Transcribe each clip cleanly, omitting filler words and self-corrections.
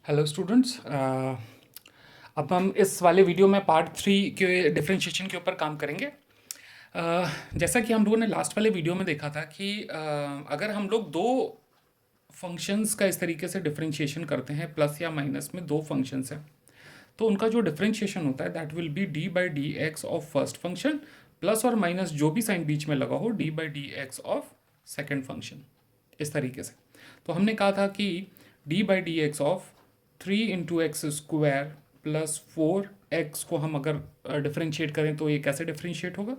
Hello students. अब हम इस वाले वीडियो में पार्ट 3 के डिफरेंशिएशन के ऊपर काम करेंगे। जैसा कि हम लोगों ने लास्ट वाले वीडियो में देखा था कि अगर हम लोग दो फंक्शंस का इस तरीके से डिफरेंशिएशन करते हैं, प्लस या माइनस में दो फंक्शंस हैं, तो उनका जो डिफरेंशिएशन होता है that will be D by d x of first function plus और माइनस जो भी साइन बीच में लगा हो D by d x of second function, इस तरीके से। तो हमने कहा था कि d by d x of 3 × x² plus 4x को हम अगर डिफरेंशिएट करें तो ये कैसे डिफरेंशिएट होगा,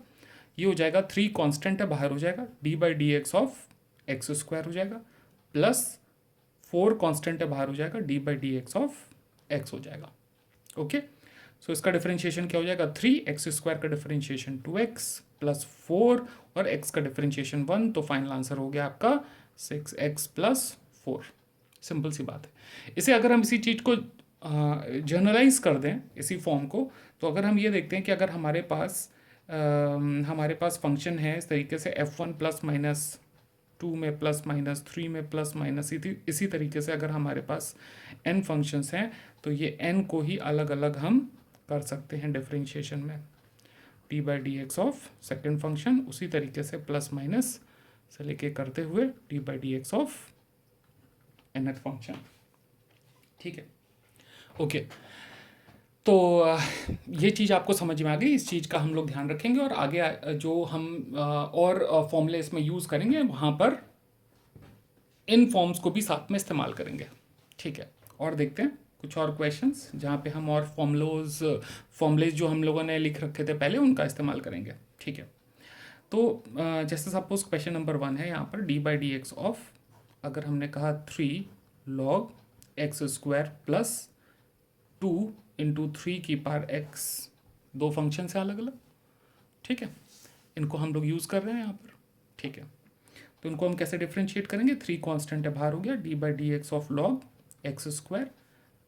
ये हो जाएगा 3 कांस्टेंट है बाहर हो जाएगा, D by d x of x² हो जाएगा, प्लस 4 कांस्टेंट है बाहर हो जाएगा, D by d x of x हो जाएगा। ओके, सो इसका डिफरेंशिएशन क्या हो जाएगा, 3x² का डिफरेंशिएशन 2x प्लस 4 और x का डिफरेंशिएशन 1, तो फाइनल आंसर हो गया आपका 6x प्लस 4। सिंपल सी बात है। इसे अगर हम इसी चीज़ को जनरलाइज कर दें इसी फॉर्म को, तो अगर हम ये देखते हैं कि अगर हमारे पास फंक्शन है इस तरीके से f1 प्लस माइनस 2 में प्लस माइनस 3 में प्लस माइनस, इसी तरीके से अगर हमारे पास n फंक्शंस हैं तो ये n को ही अलग अलग हम कर सकते हैं डिफरेंशिएशन में। D by d x of second function उसी तरीके से प्लस माइनस से लेके करते हुए D by d x of nth function. ठीक है, ओके। तो ये चीज़ आपको समझ में आ गई, इस चीज़ का हम लोग ध्यान रखेंगे और आगे जो हम और फॉर्मूले इसमें यूज़ करेंगे वहाँ पर इन फॉर्म्स को भी साथ में इस्तेमाल करेंगे। ठीक है, और देखते हैं कुछ और क्वेश्चंस जहाँ पे हम और फॉर्मूलेज जो हम लोगों ने लिख रखे थे पहले उनका इस्तेमाल करेंगे। ठीक है, तो जैसे सपोज क्वेश्चन नंबर 1 है यहाँ पर D by d x of, अगर हमने कहा 3 log x² plus 2 into 3 x, दो फंक्शन है अलग अलग। ठीक है, इनको हम लोग यूज़ कर रहे हैं यहाँ पर। ठीक है, तो इनको हम कैसे डिफ्रेंशिएट करेंगे, 3 कांस्टेंट है बाहर हो गया, D by d x of log x²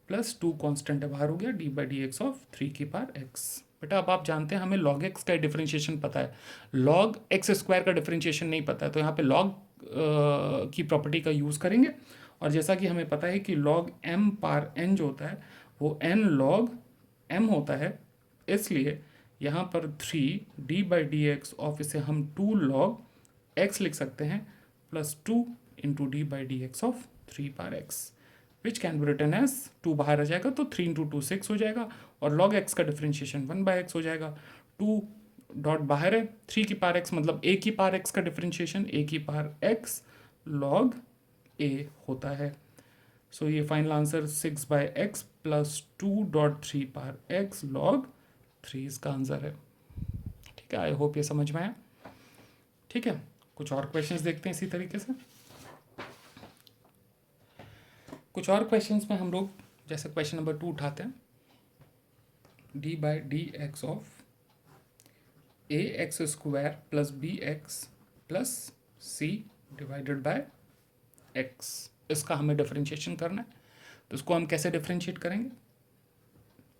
plus 2 constant है बाहर हो गया, D by d x of 3 x। बेटा अब आप जानते हैं हमें log x का डिफरेंशिएशन पता है, log x² का डिफरेंशिएशन नहीं पता है, तो यहाँ पे log की प्रॉपर्टी का यूज़ करेंगे। और जैसा कि हमें पता है कि log m पार n जो होता है वो n log m होता है, इसलिए यहाँ पर 3 d by d x of इसे हम 2 log x लिख सकते हैं plus 2 into d by d x of 3 पार x, which can be written as 2 बाहर आ जाएगा तो 3 इंटू 2 6 हो जाएगा, और log x का डिफरेंशिएशन 1/x हो जाएगा। 2 डॉट बाहर है, 3 मतलब a का डिफरेंशिएशन a log a होता है। सो ये final answer 6/x plus 2.3 log 3 इसका आंसर है। ठीक है, आई होप ये समझ में आया। ठीक है, कुछ और क्वेश्चंस देखते हैं इसी तरीके से। कुछ और क्वेश्चंस में हम लोग जैसे क्वेश्चन नंबर 2 उठाते हैं, D by d x of ax² plus bx plus c divided by x, इसका हमें डिफरेंशिएशन करना है। तो इसको हम कैसे डिफरेंशिएट करेंगे,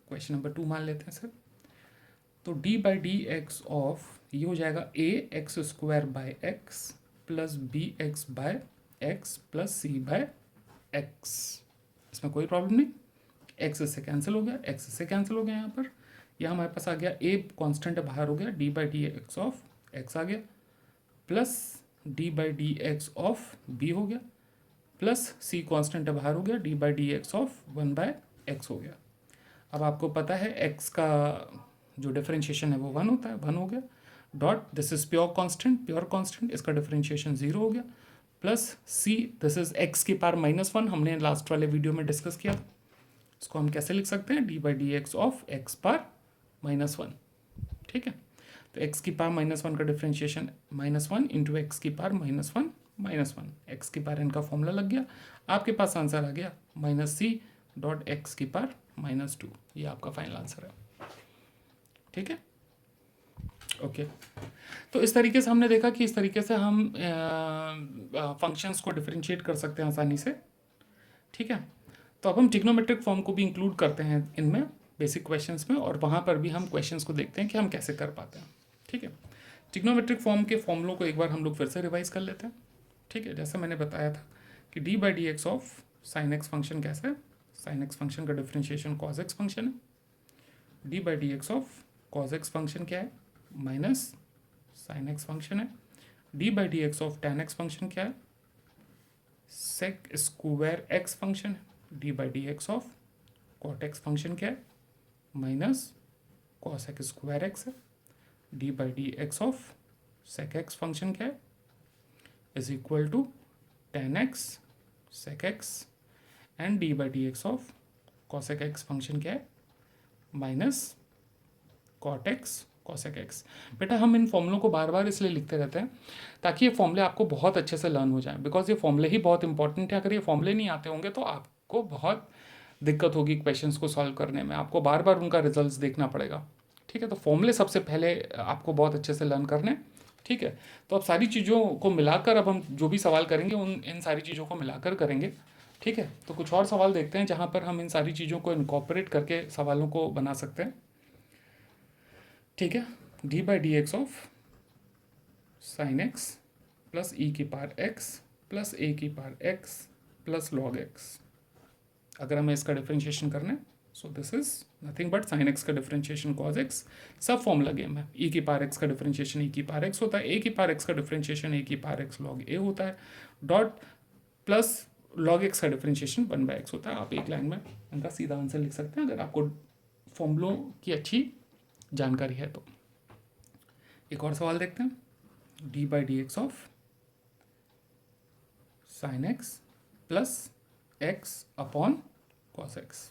क्वेश्चन नंबर 2 मान लेते हैं सर। तो d by d x of ये हो जाएगा ax² by x plus bx by x plus c by x। इसमें कोई प्रॉब्लम नहीं, x इससे कैंसिल हो गया, x इससे कैंसिल हो गया, यहाँ पर यह हमारे पास आ गया a कांस्टेंट बाहर हो गया, D by d x of x आ गया, plus D by d x of b हो गया, प्लस c कांस्टेंट बाहर हो गया, D by d x of 1/x हो गया। अब आपको पता है x का जो डिफरेंशिएशन है वो 1 होता है, 1 हो गया, dot this is pure constant, इसका डिफरेंशिएशन 0 हो गया, plus c this is x⁻⁻1, हमने लास्ट वाले वीडियो में डिस्कस किया था। इसको हम कैसे लिख सकते हैं, D by d x of x⁻⁻1। ठीक है, तो x⁻⁻1 का डिफरेंशिएशन -1 इंटू x⁻⁻1 -1, x⁻n का फॉर्मूला लग गया, आपके पास आंसर आ गया -c.x⁻², ये आपका फाइनल आंसर है। ठीक है, ओके। तो इस तरीके से हमने देखा कि इस तरीके से हम फंक्शंस को डिफरेंशिएट कर सकते हैं आसानी से। ठीक है, तो अब हम ट्रिग्नोमेट्रिक फॉर्म को भी इंक्लूड करते हैं इनमें बेसिक क्वेश्चंस में, और वहाँ पर भी हम क्वेश्चंस को देखते हैं कि हम कैसे कर पाते हैं। ठीक है, ट्रिग्नोमेट्रिक फॉर्म के फॉर्मूलों को एक बार हम लोग फिर से रिवाइज कर लेते हैं। ठीक है, जैसा मैंने बताया था कि d by d x of sine x function कैसा है, साइन एक्स फंक्शन का डिफरेंशिएशन कॉस एक्स फंक्शन है, d by d x of cos x function क्या है, माइनस साइन एक्स फंक्शन है, d by d x of tan x function क्या है, sec square x function है, d by d x of cot x function क्या है, minus cos x square x है, d by d x of sec x function क्या है, is equal to tan x sec x and d by d x of cosec x function क्या है, minus cot x cosec x. बेटा हम इन फॉर्मूलों को बार बार इसलिए लिखते रहते हैं ताकि ये फॉर्मूले आपको बहुत अच्छे से लर्न हो जाए, बिकॉज ये फॉर्मूले ही बहुत इंपॉर्टेंट है। अगर ये फॉर्मूले नहीं आते होंगे तो आपको बहुत दिक्कत होगी क्वेश्चंस को सॉल्व करने में, आपको बार बार उनका रिजल्ट्स देखना पड़ेगा। ठीक है, तो फॉर्मूले सबसे पहले आपको बहुत अच्छे से लर्न करने। ठीक है, तो अब सारी चीज़ों को मिलाकर अब हम जो भी सवाल करेंगे इन सारी चीज़ों को मिलाकर करेंगे। ठीक है, तो कुछ और सवाल देखते हैं जहाँ पर हम इन सारी चीज़ों को इनकॉर्पोरेट करके सवालों को बना सकते हैं। ठीक है, d by d x of sine x plus e की पावर एक्स प्लस ए की power x plus log x. अगर हमें इसका डिफरेंशिएशन करना है, so this is nothing but sine x का डिफरेंशिएशन कॉज एक्स। सब फॉर्मूला गेम है, ई की पावर एक्स का डिफरेंशिएशन ई की पावर एक्स होता है, ए की पावर एक्स का डिफरेंशिएशन ए की पावर एक्स लॉग ए होता है, डॉट प्लस लॉग एक्स का डिफरेंशिएशन 1/x होता है। आप एक लाइन में इनका सीधा आंसर लिख सकते हैं अगर आपको फॉर्मूलों की अच्छी जानकारी है तो। एक और सवाल देखते हैं, D by d x of sine x plus x upon cos x.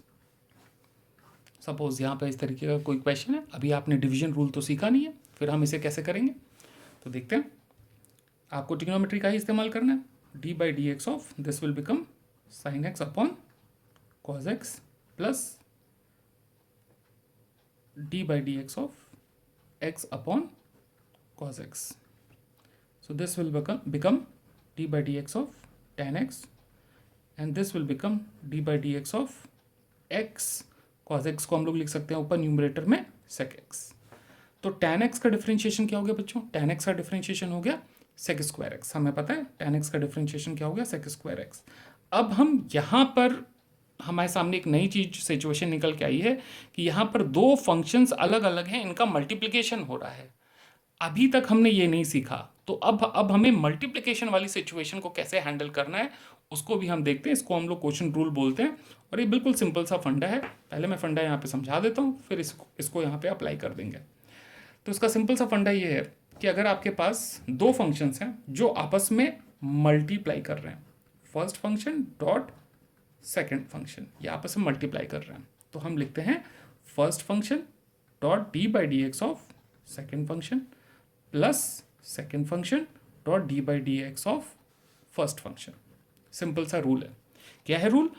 Suppose यहाँ पे इस तरीके का कोई क्वेश्चन है, अभी आपने डिवीजन रूल तो सीखा नहीं है, फिर हम इसे कैसे करेंगे तो देखते हैं। आपको ट्रिग्नोमेट्री का ही इस्तेमाल करना है। D by d x of this will become sine x upon cos x plus D by d x of x upon cos x. So this will become d by dx of tan x and this will become d by dx of x cos x को हम लोग लिख सकते हैं ऊपर numerator में sec x। तो tan x का डिफरेंशिएशन क्या हो गया बच्चों, tan x का डिफरेंशिएशन हो गया sec स्क्वायर x। हमें पता है tan x का डिफरेंशिएशन क्या हो गया sec स्क्वायर x। अब हम यहाँ पर हमारे सामने एक नई चीज सिचुएशन निकल के आई है कि यहाँ पर दो फंक्शंस अलग अलग हैं, इनका मल्टीप्लिकेशन हो रहा है। अभी तक हमने ये नहीं सीखा, तो अब हमें मल्टीप्लिकेशन वाली सिचुएशन को कैसे हैंडल करना है उसको भी हम देखते हैं। इसको हम लोग क्वेश्चन रूल बोलते हैं और ये बिल्कुल सिंपल सा फंडा है। पहले मैं फंडा यहाँ पे समझा देता हूँ, फिर इसको यहाँ पे अप्लाई कर देंगे। तो इसका सिंपल सा फंडा ये है कि अगर आपके पास दो फंक्शंस हैं जो आपस में मल्टीप्लाई कर रहे हैं, first function dot second function, ये आपस में मल्टीप्लाई कर रहे हैं, तो हम लिखते हैं first function dot d by d x of second function plus second function dot d by d x of first function. Simple सा रूल है। क्या है rule?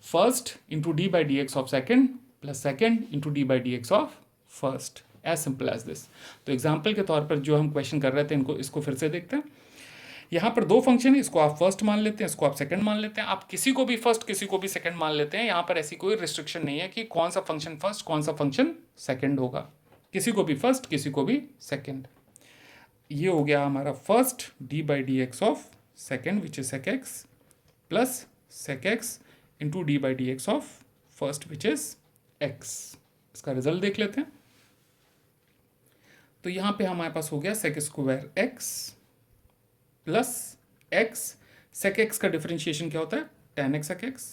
First into d by d x of second plus second into d by d x of first, as simple as this. तो example के तौर पर जो हम क्वेश्चन कर रहे थे इसको फिर से देखते हैं। यहाँ पर दो फंक्शन है, इसको आप फर्स्ट मान लेते हैं, इसको आप सेकंड मान लेते हैं, आप किसी को भी फर्स्ट किसी को भी सेकंड मान लेते हैं। यहाँ पर ऐसी कोई रिस्ट्रिक्शन नहीं है कि कौन सा फंक्शन फर्स्ट कौन सा फंक्शन सेकंड होगा, किसी को भी फर्स्ट किसी को भी सेकंड। ये हो गया हमारा first d by d x of second which is sec x plus sec x into d by d x of first which is x. इसका रिजल्ट देख लेते हैं। तो यहाँ पे हमारे पास हो गया sec square x plus x, sec x का डिफरेंशिएशन क्या होता है tan x sec x।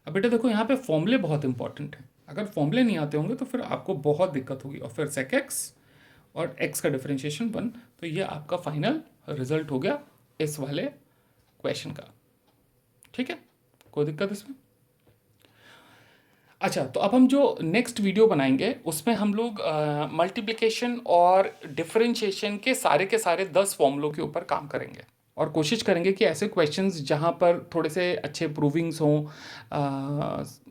अब बेटा देखो यहाँ पे फॉर्मूले बहुत इंपॉर्टेंट है, अगर फॉर्मूले नहीं आते होंगे तो फिर आपको बहुत दिक्कत होगी। और फिर sec x और x का डिफरेंशिएशन 1, तो ये आपका फाइनल रिजल्ट हो गया इस वाले क्वेश्चन का। ठीक है, कोई दिक्कत इसमें? अच्छा, तो अब हम जो नेक्स्ट वीडियो बनाएंगे उसमें हम लोग मल्टीप्लिकेशन और डिफरेंशिएशन के सारे 10 फॉर्मूलों के ऊपर काम करेंगे और कोशिश करेंगे कि ऐसे क्वेश्चंस जहाँ पर थोड़े से अच्छे प्रूविंग्स हों,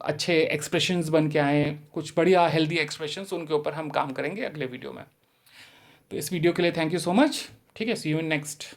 अच्छे एक्सप्रेशंस बन के आएँ, कुछ बढ़िया हेल्दी एक्सप्रेशंस, उनके ऊपर हम काम करेंगे अगले वीडियो में। तो इस वीडियो के लिए थैंक यू सो मच। ठीक है, सी यू इन नेक्स्ट।